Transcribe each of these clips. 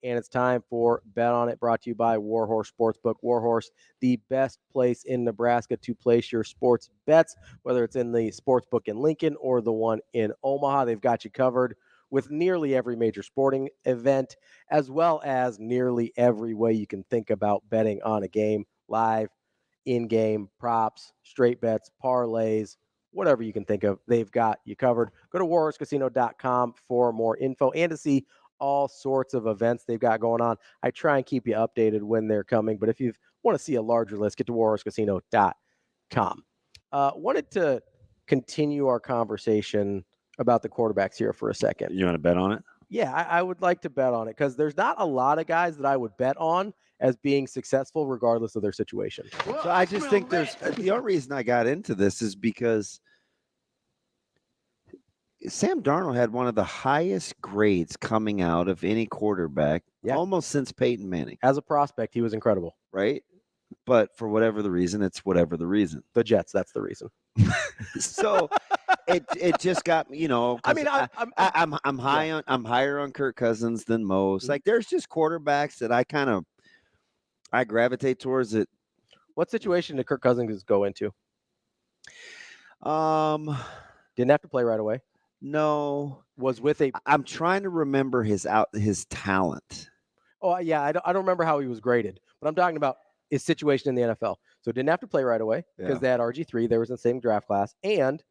and it's time for Bet On It, brought to you by Warhorse Sportsbook. Warhorse, the best place in Nebraska to place your sports bets, whether it's in the sportsbook in Lincoln or the one in Omaha. They've got you covered with nearly every major sporting event, as well as nearly every way you can think about betting on a game, live, in-game, props, straight bets, parlays, whatever you can think of, they've got you covered. Go to warhorsecasino.com for more info and to see all sorts of events they've got going on. I try and keep you updated when they're coming, but if you want to see a larger list, get to warhorsecasino.com. Wanted to continue our conversation about the quarterbacks here for a second. You want to bet on it? Yeah, I would like to bet on it because there's not a lot of guys that I would bet on as being successful regardless of their situation. So I just think the only reason I got into this is because Sam Darnold had one of the highest grades coming out of any quarterback almost since Peyton Manning. As a prospect, he was incredible. Right? But for whatever the reason, it's whatever the reason. The Jets, that's the reason. So it just got me, I mean, I'm higher on Kirk Cousins than most. Like there's just quarterbacks that I gravitate towards it. What situation did Kirk Cousins go into? Didn't have to play right away. No, was with a. I'm trying to remember his talent. Oh yeah, I don't remember how he was graded, but I'm talking about his situation in the NFL. So didn't have to play right away because they had RG3. They was in the same draft class. And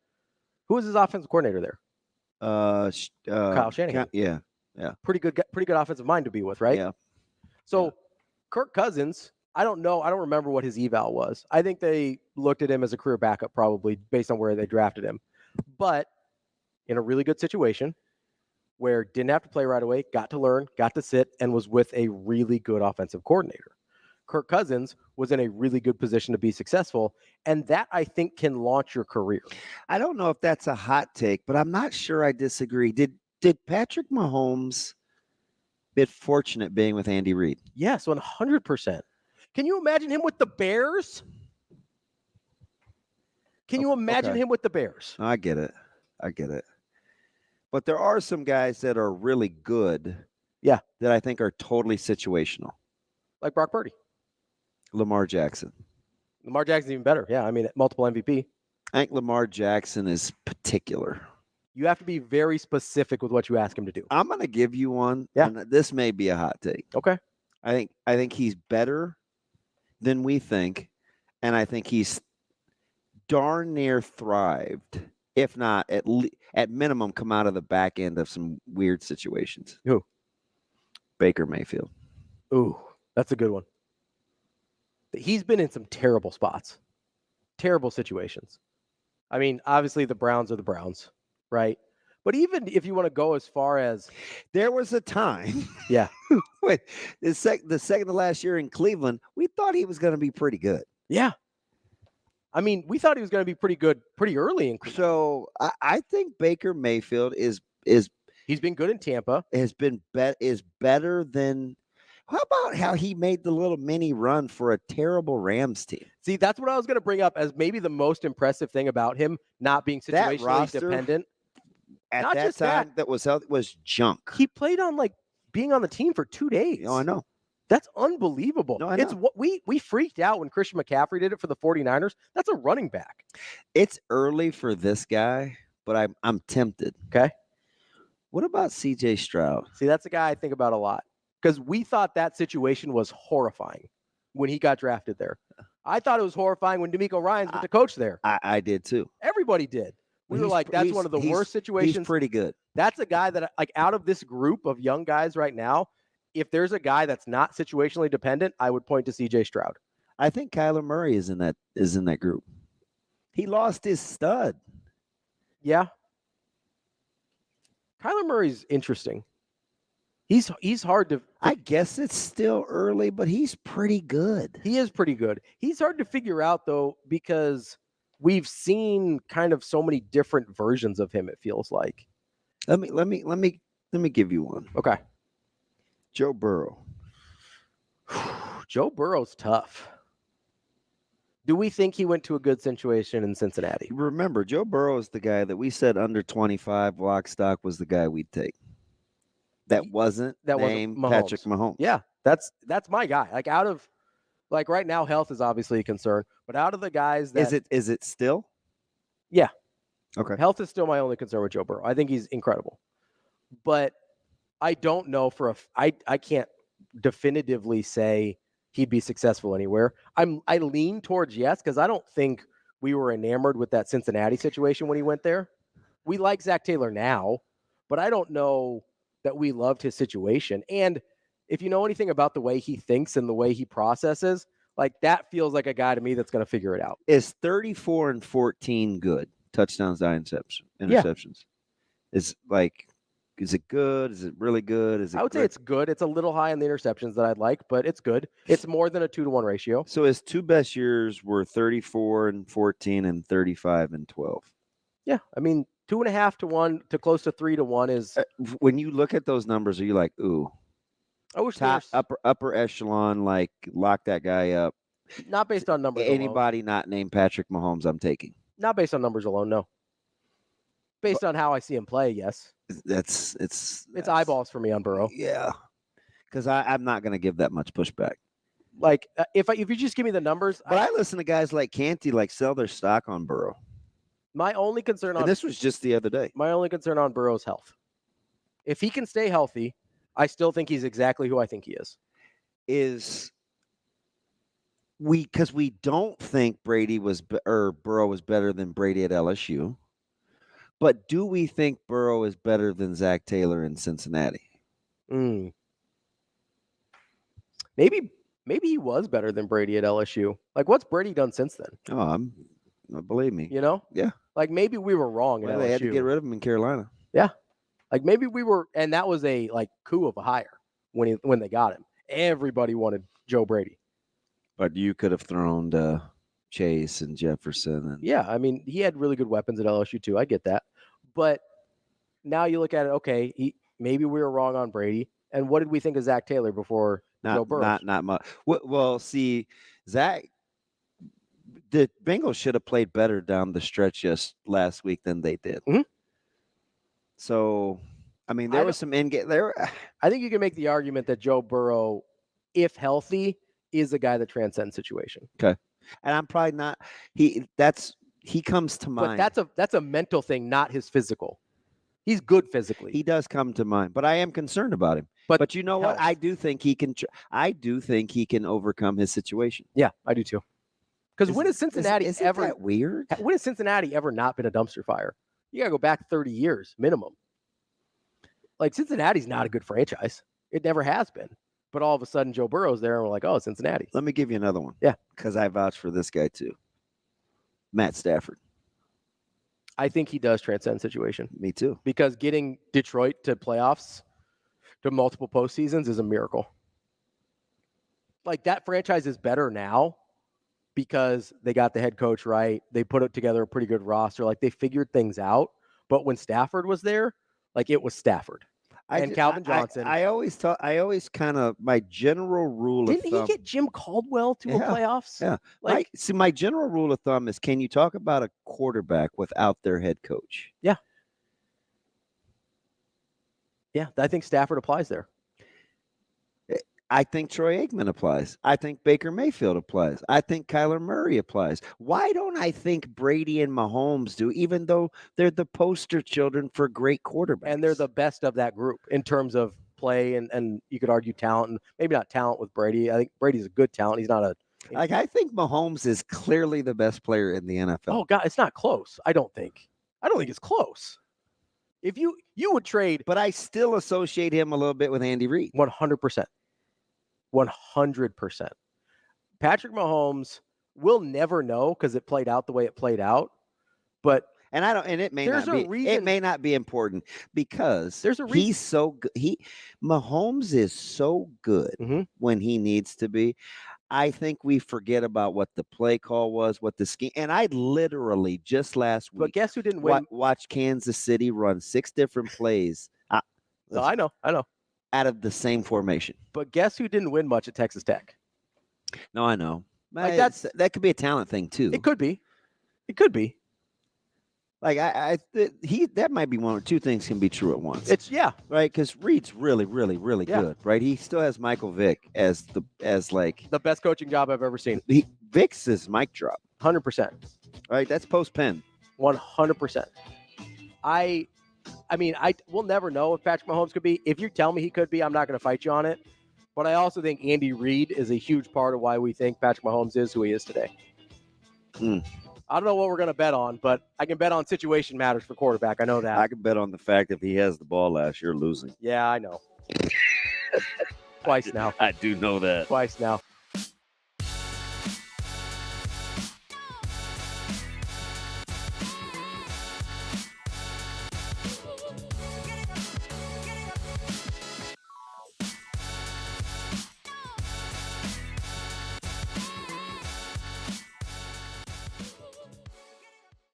who was his offensive coordinator there? Kyle Shanahan. Yeah. Pretty good offensive mind to be with, right? Yeah. So Kirk Cousins, I don't know. I don't remember what his eval was. I think they looked at him as a career backup probably based on where they drafted him. But in a really good situation where didn't have to play right away, got to learn, got to sit, and was with a really good offensive coordinator. Kirk Cousins was in a really good position to be successful, and that, I think, can launch your career. I don't know if that's a hot take, but I'm not sure I disagree. Did Patrick Mahomes bit fortunate being with Andy Reid? Yes, 100%. Can you imagine him with the Bears? Can you imagine him with the Bears? I get it. But there are some guys that are really good that I think are totally situational. Like Brock Purdy. Lamar Jackson. Lamar Jackson's even better. Yeah, I mean, multiple MVP. I think Lamar Jackson is particular. You have to be very specific with what you ask him to do. I'm going to give you one. Yeah. And this may be a hot take. Okay. I think he's better than we think, and I think he's darn near thrived, if not at minimum come out of the back end of some weird situations. Who? Baker Mayfield. Ooh, that's a good one. He's been in some terrible spots, terrible situations. I mean, obviously the Browns are the Browns, right? But even if you want to go as far as there was a time, wait, the second to last year in Cleveland, we thought he was going to be pretty good. Yeah. I mean, we thought he was going to be pretty good pretty early in Cleveland. So I think Baker Mayfield is he's been good in Tampa. Is better than. How about how he made the little mini run for a terrible Rams team? See, that's what I was going to bring up as maybe the most impressive thing about him not being situationally dependent. At not that just time, that was junk. He played on being on the team for 2 days. No, I know. That's unbelievable. No, I know. It's what we freaked out when Christian McCaffrey did it for the 49ers. That's a running back. It's early for this guy, but I'm tempted. Okay. What about CJ Stroud? See, that's a guy I think about a lot because we thought that situation was horrifying when he got drafted there. I thought it was horrifying when DeMeco Ryans went to coach there. I did too. Everybody did. We were like, that's one of the worst situations. He's pretty good. That's a guy that, out of this group of young guys right now, if there's a guy that's not situationally dependent, I would point to CJ Stroud. I think Kyler Murray is in that group. He lost his stud. Yeah. Kyler Murray's interesting. He's hard to. I guess it's still early, but he's pretty good. He is pretty good. He's hard to figure out though because we've seen kind of so many different versions of him. It feels like. Let me give you one. Okay. Joe Burrow. Joe Burrow's tough. Do we think he went to a good situation in Cincinnati? Remember, Joe Burrow is the guy that we said under 25 lock stock was the guy we'd take. that wasn't named Patrick Mahomes. Yeah, that's my guy. Like out of like right now, health is obviously a concern, but out of the guys that is it still? Yeah. Okay. Health is still my only concern with Joe Burrow. I think he's incredible, but I don't know I can't definitively say he'd be successful anywhere. I lean towards yes because I don't think we were enamored with that Cincinnati situation when he went there. We like Zach Taylor now, but I don't know that we loved his situation. And if you know anything about the way he thinks and the way he processes, like that feels like a guy to me that's going to figure it out. Is 34-14 good? Touchdowns, interceptions. Yeah. Is it good? Is it really good? I would say it's good. It's a little high on the interceptions that I'd like, but it's good. It's more than a 2-to-1 ratio. So his two best years were 34-14 and 35-12. Yeah, I mean 2.5 to 1 to close to 3 to 1 is. When you look at those numbers, are you like, ooh? I wish top upper echelon, like lock that guy up. Not based on numbers. Anybody not named Patrick Mahomes, I'm taking. Not based on numbers alone, no. Based on how I see him play, yes. It's eyeballs for me on Burrow. Yeah, because I'm not going to give that much pushback. Like if you just give me the numbers, but I listen to guys like Canty like sell their stock on Burrow. My only concern this was just the other day. My only concern on Burrow's health. If he can stay healthy, I still think he's exactly who I think he is. Because we don't think Burrow was better than Brady at LSU. But do we think Burrow is better than Zach Taylor in Cincinnati? Maybe he was better than Brady at LSU. Like, what's Brady done since then? Oh, believe me. You know? Yeah. Like, maybe we were wrong at LSU. They had to get rid of him in Carolina. Yeah. Like, maybe we were, and that was a, like, coup of a hire when they got him. Everybody wanted Joe Brady. But you could have thrown Chase and Jefferson. Yeah, I mean, he had really good weapons at LSU too. I get that. But now you look at it, okay, maybe we were wrong on Brady. And what did we think of Zach Taylor before Joe Burrow? Not much. Well, see, Zach, the Bengals should have played better down the stretch just last week than they did. Mm-hmm. So, I mean, there was some in-game there. I think you can make the argument that Joe Burrow, if healthy, is a guy that transcends situation. Okay. And I'm probably not. He comes to mind. But that's a mental thing, not his physical. He's good physically. He does come to mind, but I am concerned about him. But you know what? I do think he can. I do think he can overcome his situation. Yeah, I do too. Because when has Cincinnati ever? That weird? When has Cincinnati ever not been a dumpster fire? You gotta go back 30 years minimum. Like Cincinnati's not a good franchise. It never has been. But all of a sudden, Joe Burrow's there, and we're like, oh, Cincinnati. Let me give you another one. Yeah. Because I vouch for this guy, too. Matt Stafford. I think he does transcend situation. Me, too. Because getting Detroit to playoffs, to multiple postseasons, is a miracle. Like, that franchise is better now because they got the head coach right. They put together a pretty good roster. Like, they figured things out. But when Stafford was there, like, it was Stafford. Calvin Johnson. I always kind of, my general rule of thumb. Didn't he get Jim Caldwell to a playoffs? Yeah. My general rule of thumb is, can you talk about a quarterback without their head coach? Yeah. Yeah, I think Stafford applies there. I think Troy Aikman applies. I think Baker Mayfield applies. I think Kyler Murray applies. Why don't I think Brady and Mahomes do, even though they're the poster children for great quarterbacks? And they're the best of that group in terms of play and you could argue talent, and maybe not talent with Brady. I think Brady's a good talent. He's not a... I think Mahomes is clearly the best player in the NFL. Oh, God, it's not close. I don't think it's close. If you would trade... But I still associate him a little bit with Andy Reid. 100%. 100%. Patrick Mahomes will never know because it played out the way it played out. But it may not be important because there's a reason. He's so good. Mahomes is so good when he needs to be. I think we forget about what the play call was, what the scheme. And I literally just last week. But guess who didn't win? Watch Kansas City run 6 different plays. I know. Out of the same formation. But guess who didn't win much at Texas Tech? No, I know. Like that could be a talent thing too. It could be. Like that might be one or two things can be true at once. It's yeah, right, because Reed's really, really, really Yeah. good, right? He still has Michael Vick as the best coaching job I've ever seen. Vick's his mic drop, 100%. right? That's post Penn. 100%. I mean, we'll never know if Patrick Mahomes could be. If you tell me he could be, I'm not going to fight you on it. But I also think Andy Reid is a huge part of why we think Patrick Mahomes is who he is today. I don't know what we're going to bet on, but I can bet on situation matters for quarterback. I know that. I can bet on the fact if he has the ball last year, losing. Yeah, I know. Twice now. I do know that. Twice now.